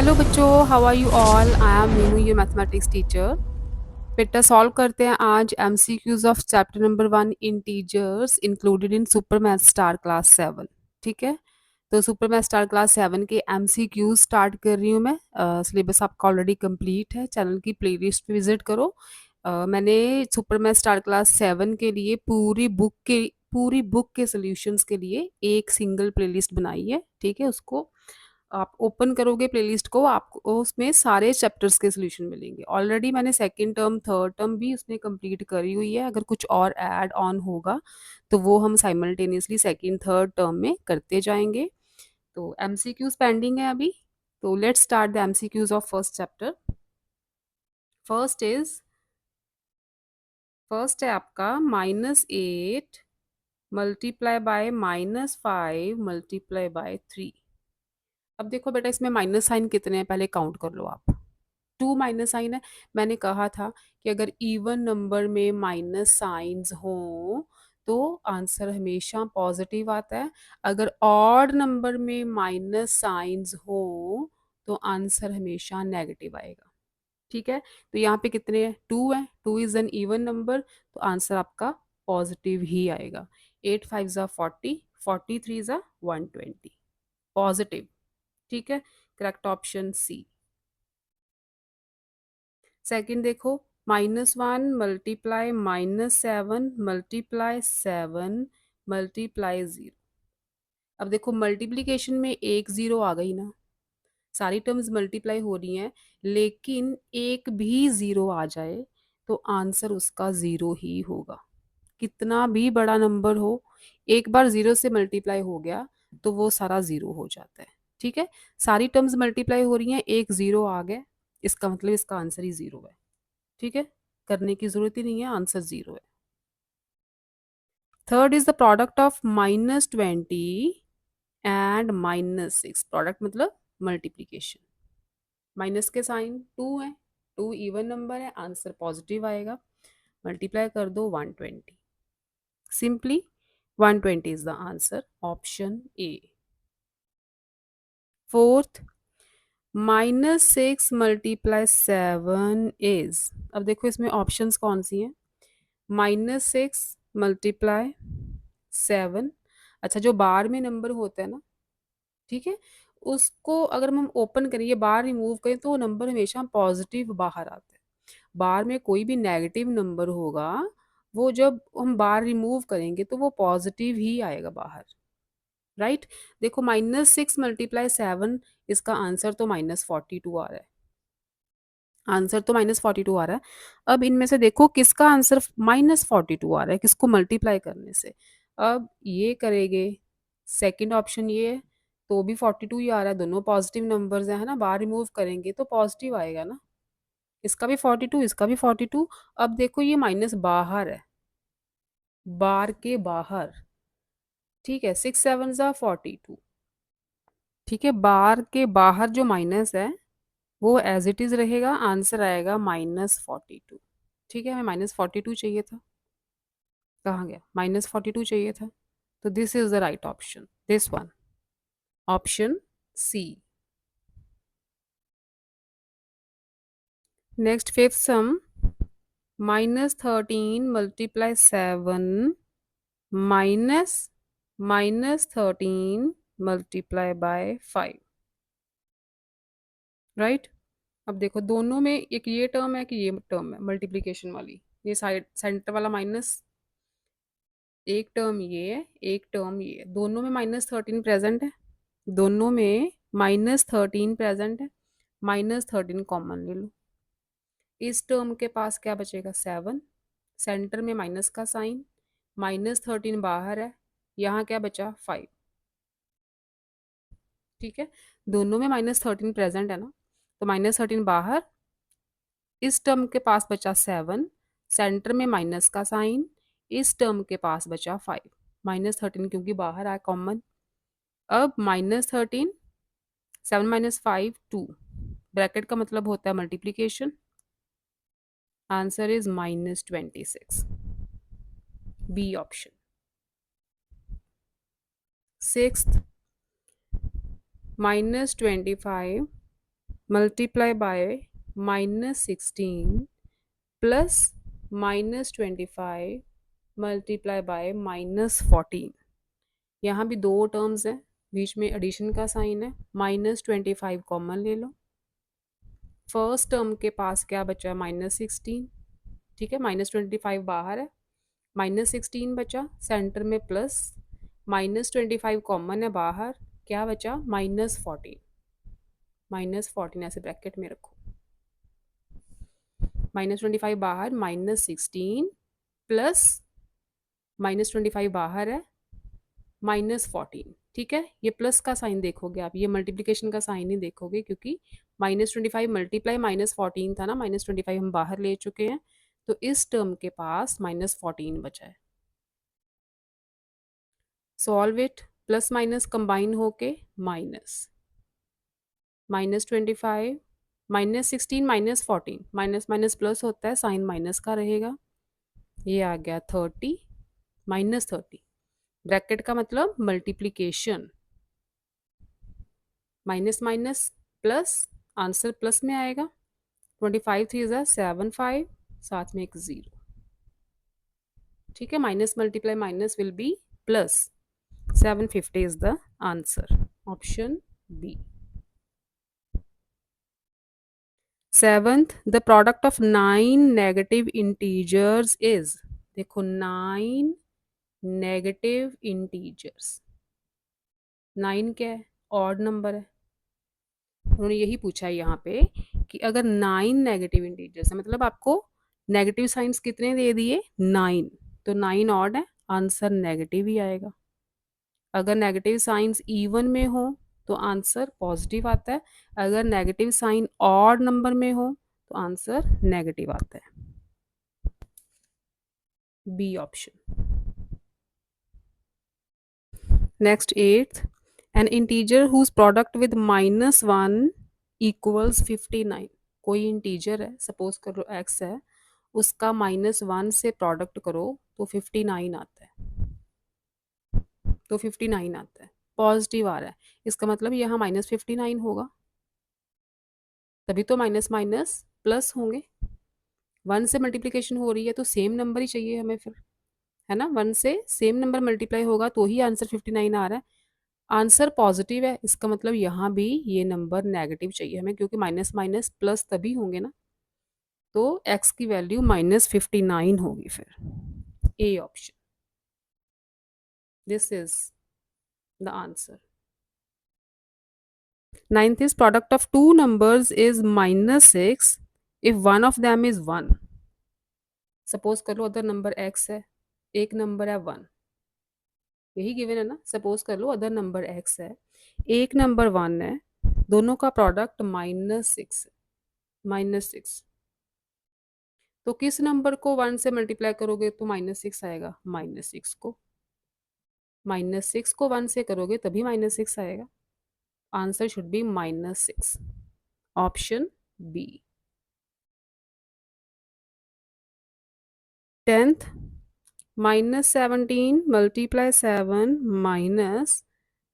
Hello बच्चों, how are you all? I am Meenu, your mathematics teacher. बेटा solve करते हैं आज MCQs of chapter number 1 integers included in super math star class 7। ठीक है, तो सुपर मैथ स्टार क्लास 7 के एमसीक्यूज स्टार्ट कर रही हूँ मैं। सिलेबस आपका ऑलरेडी कंप्लीट है, चैनल की प्लेलिस्ट पे विजिट करो। मैंने सुपर मैथ स्टार क्लास 7 के लिए पूरी बुक के सॉल्यूशंस के लिए एक सिंगल प्लेलिस्ट बनाई है। ठीक है, उसको आप ओपन करोगे प्लेलिस्ट को, आपको उसमें सारे चैप्टर्स के सॉल्यूशन मिलेंगे। ऑलरेडी मैंने सेकंड टर्म थर्ड टर्म भी उसमें कंप्लीट करी हुई है। अगर कुछ और ऐड ऑन होगा तो वो हम साइमल्टेनियसली सेकंड थर्ड टर्म में करते जाएंगे। तो एमसीक्यूज पेंडिंग है अभी। तो let's start the MCQs of first chapter. First is first है आपका -8 मल्टीप्लाई बाय -5 मल्टीप्लाई बाय 3। अब देखो बेटा, इसमें माइनस साइन कितने हैं पहले काउंट कर लो आप। 2 माइनस साइन है। मैंने कहा था कि अगर इवन नंबर में माइनस साइंस हों तो आंसर हमेशा पॉजिटिव आता है। अगर ऑड नंबर में माइनस साइंस हो तो आंसर हमेशा नेगेटिव आएगा। ठीक है, तो यहाँ पे कितने हैं? 2 है। 2 इज एन इवन नंबर, तो आंसर आपका पॉजिटिव ही आएगा। 8 5 ज़ा 40, 43 ज़ा 120, पॉजिटिव। ठीक है, करेक्ट ऑप्शन सी। सेकंड देखो, -1 मल्टीप्लाई -7 मल्टीप्लाई 7 मल्टीप्लाई 0। अब देखो मल्टीप्लिकेशन में एक जीरो आ गई ना, सारी टर्म्स मल्टीप्लाई हो रही हैं, लेकिन एक भी जीरो आ जाए तो आंसर उसका जीरो ही होगा। कितना भी बड़ा नंबर हो, एक बार जीरो से मल्टीप्लाई हो गया तो वो सारा जीरो हो जाता है। ठीक है, सारी टर्म्स मल्टीप्लाई हो रही हैं, एक जीरो आ गया, इसका मतलब इसका आंसर ही जीरो है। ठीक है, करने की जरूरत ही नहीं है, आंसर जीरो है। Third is the product of -20 and -6। Product मतलब मल्टीप्लीकेशन। माइनस के साइन 2 है, 2 इवन नंबर है, आंसर पॉजिटिव आएगा। मल्टीप्लाई कर दो 120, simply 120 is the answer, option A. Fourth, -6 multiply 7 is. अब देखो इसमें ऑप्शंस कौन सी हैं। -6 मल्टीप्लाई 7। अच्छा, जो बार में नंबर होता है ना, ठीक है, उसको अगर हम ओपन करिए, बार रिमूव करें तो वो नंबर हमेशा पॉजिटिव बाहर आता है। बार में कोई भी नेगेटिव नंबर होगा, वो जब हम बार रिमूव करेंगे तो वो पॉजिटिव ही आएगा बाहर। राइट, देखो -6 मल्टीप्लाई 7, इसका आंसर तो -42 आ रहा है। आंसर तो -42 आ रहा है। अब इनमें से देखो किसका आंसर -42 आ रहा है, किसको मल्टीप्लाई करने से। अब ये करेंगे, सेकंड ऑप्शन ये है, तो भी 42 ही आ रहा है, दोनों पॉजिटिव नंबर्स हैं, है ना। बाहर रिमूव करेंगे तो पॉजिटिव आएगा ना। इसका भी 42, इसका भी 42। अब देखो ये माइनस बाहर है, बार के बाहर। ठीक है, 6 7 ज़ा 42। ठीक है, बार के बाहर जो माइनस है वो एज इट इज रहेगा, आंसर आएगा -42। ठीक है, हमें -42 चाहिए था, कहाँ गया? -42 चाहिए था, तो this is the right option, this one, option c. Next fifth sum, -13 multiply 7 minus -13 multiply by 5। Right, अब देखो दोनों में एक ये टर्म है कि ये टर्म है मल्टीप्लिकेशन वाली, ये साइड सेंटर वाला माइनस, एक टर्म ये है, एक टर्म ये है, दोनों में -13 प्रेजेंट है, दोनों में -13 प्रेजेंट है। -13 कॉमन ले लो, इस टर्म के पास क्या बचेगा? 7, सेंटर में माइनस का साइन, -13 बाहर है, यहाँ क्या बचा? 5। ठीक है, दोनों में -13 प्रेजेंट है ना, तो -13 बाहर, इस टर्म के पास बचा 7, सेंटर में माइनस का साइन, इस टर्म के पास बचा 5। -13 क्योंकि बाहर आया कॉमन। अब -13, 7 -5 2, ब्रैकेट का मतलब होता है multiplication. Answer is -26, b option. Sixth, -25 multiply by -16 plus -25 multiply by -14। यहाँ भी दो टर्म्स हैं, बीच में एडिशन का साइन है, -25 कॉमन ले लो। फर्स्ट टर्म के पास क्या बचा? -16, ठीक है, -25 बाहर है, -16 बचा, सेंटर में प्लस, -25 कॉमन है बाहर, क्या बचा? -14। -14 ऐसे ब्रैकेट में रखो, -25 बाहर, -16 प्लस -25 बाहर है, -14। ठीक है, ये प्लस का साइन देखोगे आप, ये मल्टीप्लीकेशन का साइन ही देखोगे, क्योंकि -25 मल्टीप्लाई -14 था ना, -25 हम बाहर ले चुके हैं, तो इस टर्म के पास -14 बचा है। Solve it, plus minus combine होके माइनस, -25 -16 -14, माइनस माइनस प्लस होता है, साइन माइनस का रहेगा, ये आ गया 30 -30, ब्रैकेट का मतलब multiplication, minus minus plus, answer plus में आएगा, 25 3 ज़ा 75, साथ में एक 0, ठीक है, minus multiply minus will be plus, 750 is the answer, option b. Seventh, the product of 9 negative integers is, देखो 9 नेगेटिव इंटीजर्स, 9 क्या है? ऑड नंबर है, उन्होंने यही पूछा है यहाँ पे कि अगर 9 नेगेटिव इंटीजर्स है, मतलब आपको नेगेटिव साइंस कितने दे दिए? 9, तो 9 ऑड है, आंसर नेगेटिव ही आएगा। अगर नेगेटिव साइंस इवन में हो तो आंसर पॉजिटिव आता है, अगर नेगेटिव साइन ऑड नंबर में हो तो आंसर नेगेटिव आता है, b option. Next 8th, an integer whose product with -1 equals 59, कोई इंटीजर है, सपोज करो x है, उसका -1 से प्रोडक्ट करो तो 59 आता है, तो 59 आता है, पॉजिटिव आ रहा है, इसका मतलब यहाँ -59 होगा, तभी तो माइनस माइनस प्लस होंगे, 1 से मल्टीप्लिकेशन हो रही है तो सेम नंबर ही चाहिए हमें फिर, है ना, 1 से सेम नंबर मल्टीप्लाई होगा तो ही आंसर 59 आ रहा है, आंसर पॉजिटिव है, इसका मतलब यहाँ भी ये नंबर नेगेटिव चाहिए हमें, क्योंकि माइनस माइनस प्लस तभी होंगे ना, तो x की वैल्यू -59 होगी फिर, A option, this is the answer. Ninth is product of two numbers is -6 if one of them is 1, suppose कर लो अदर नंबर x है, एक नंबर है 1, यही गिवन है ना, सपोज कर लो अदर नंबर x है, एक नंबर 1 है, दोनों का प्रोडक्ट -6 है, -6, तो किस नंबर को 1 से मल्टीप्लाई करोगे तो -6 आएगा? -6 को, -6 को 1 से करोगे तभी -6 आएगा, answer should be -6, option B. 10th, -17 multiply 7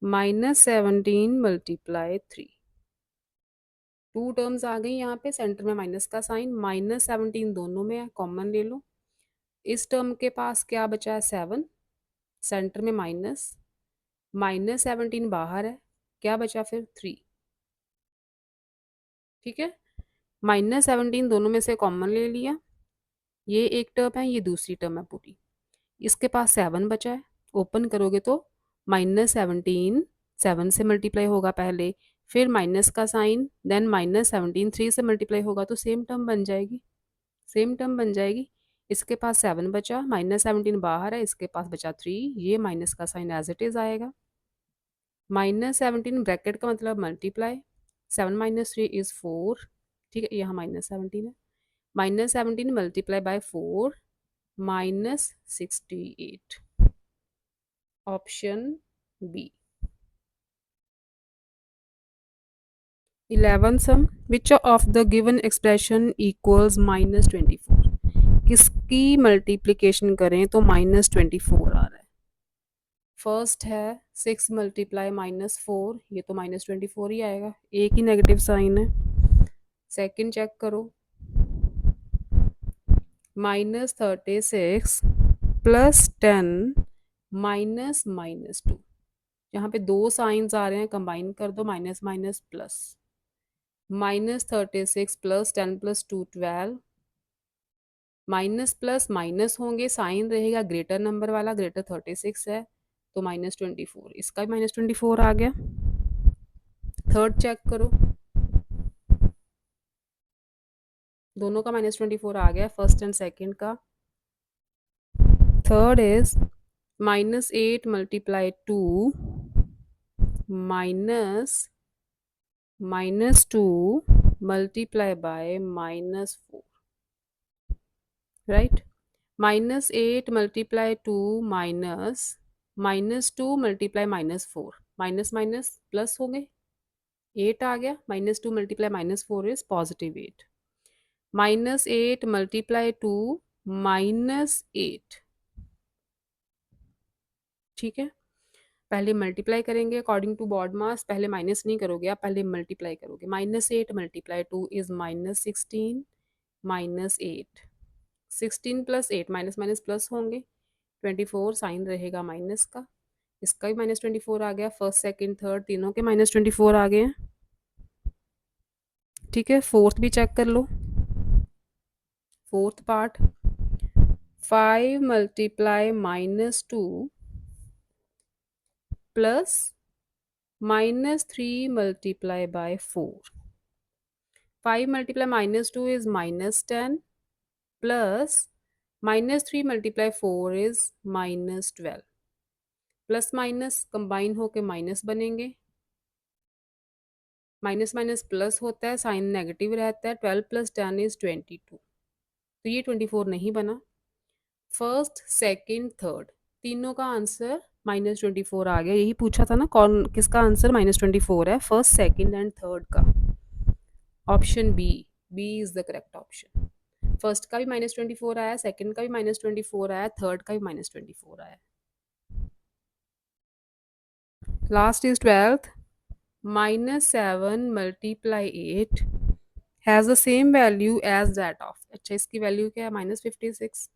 -17 multiply 3, two terms आ गई यहाँ पे, सेंटर में माइनस का साइन, -17 दोनों में है, कॉमन ले लो, इस टर्म के पास क्या बचा है? 7, सेंटर में माइनस, -17 बाहर है, क्या बचा फिर? 3, ठीक है, -17 दोनों में से कॉमन ले लिया, ये एक टर्म है, ये दूसरी टर्म है पूरी, इसके पास 7 बचा है, ओपन करोगे तो -17 7 से मल्टीप्लाई होगा पहले, फिर माइनस का साइन, देन -17 3 से मल्टीप्लाई होगा तो सेम टर्म बन जाएगी, सेम टर्म बन जाएगी, इसके पास 7 बचा, -17 बाहर है, इसके पास बचा 3, ये माइनस का साइन एज इट इज आएगा, -17 ब्रैकेट का मतलब मल्टीप्लाई, 7 - 3 इज 4, ठीक है, यहाँ -17 है, -17 multiply by 4 -68, option b. 11th sum, which of the given expression equals -24, किसकी मल्टीप्लिकेशन करें तो -24 आ रहा है, फर्स्ट है 6 मल्टीप्लाई -4, ये तो -24 ही आएगा, एक ही नेगेटिव साइन है, सेकंड चेक करो, -36 प्लस 10 माइनस माइनस 2। यहाँ पे दो साइंस आ रहे हैं, कंबाइन कर दो, minus minus plus. -36 plus 10 plus 2 12। Minus plus minus होंगे, साइन रहेगा ग्रेटर नंबर वाला, ग्रेटर 36 है तो -24, इसका भी -24 आ गया। थर्ड चेक करो, दोनों का -24 आ गया, फर्स्ट एंड सेकंड का। Third is -8 multiply 2 -2 multiply by -4, right. -8 multiply 2 -2 multiply -4, minus minus plus हो गए, 8 आ गया, -2 मल्टीप्लाई -4 इज +8। -8 मल्टीप्लाई 2 -8, ठीक है। पहले मल्टीप्लाई करेंगे अकॉर्डिंग टू बॉड मास, पहले माइनस नहीं करोगे आप, पहले मल्टीप्लाई करोगे। -8 multiply 2 is -16 -8, 16 plus 8, minus minus plus होंगे, 24 साइन रहेगा माइनस का, इसका भी -24 आ गया। फर्स्ट सेकंड थर्ड तीनों के -24 आ गए हैं, ठीक है। फोर्थ भी चेक कर लो, fourth part, 5 multiply -2 plus -3 multiply by 4। 5 multiply -2 is -10 plus -3 multiply 4 is -12। Plus minus combine होके माइनस बनेंगे, माइनस माइनस प्लस होता है, साइन नेगेटिव रहता है। 12 प्लस 10 इज 22, तो ये 24 नहीं बना। फर्स्ट सेकंड थर्ड तीनों का आंसर -24 आ गया। यही पूछा था ना, कौन किसका आंसर -24 है, फर्स्ट सेकंड एंड थर्ड का। Option b, b is the correct option. First का भी -24 आया, सेकंड का भी -24 आया, थर्ड का भी -24 आया। Last is 12th, -7 multiply 8 has the same value as that of. अच्छा, इसकी वैल्यू क्या है, -56।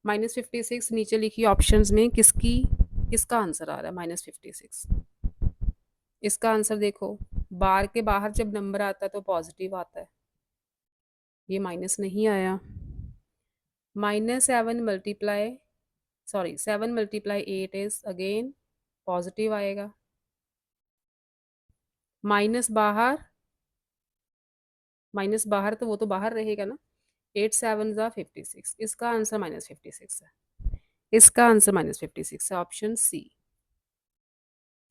-56 नीचे लिखी ऑप्शंस में किसका आंसर आ रहा है -56। इसका आंसर देखो, बार के बाहर जब नंबर आता है तो पॉजिटिव आता है, ये माइनस नहीं आया। -7 multiply, sorry 7 multiply 8 is again positive आएगा। माइनस बाहर तो वो तो बाहर रहेगा ना, 8 7 ज़ा 56, इसका आंसर -56 है, इसका आंसर -56 है, ऑप्शन सी।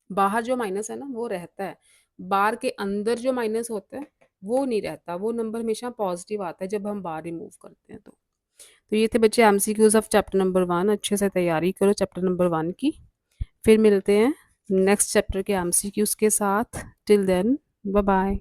बाहर जो माइनस है ना वो रहता है, बार के अंदर जो माइनस होता है वो नहीं रहता, वो नंबर हमेशा पॉजिटिव आता है जब हम बार रिमूव करते हैं। तो ये थे बच्चे एमसीक्यूज ऑफ चैप्टर नंबर 1, अच्छे से तैयारी करो चैप्टर नंबर 1 की। फिर मिलते हैं नेक्स्ट चैप्टर के एमसीक्यूज के साथ। Till then bye bye.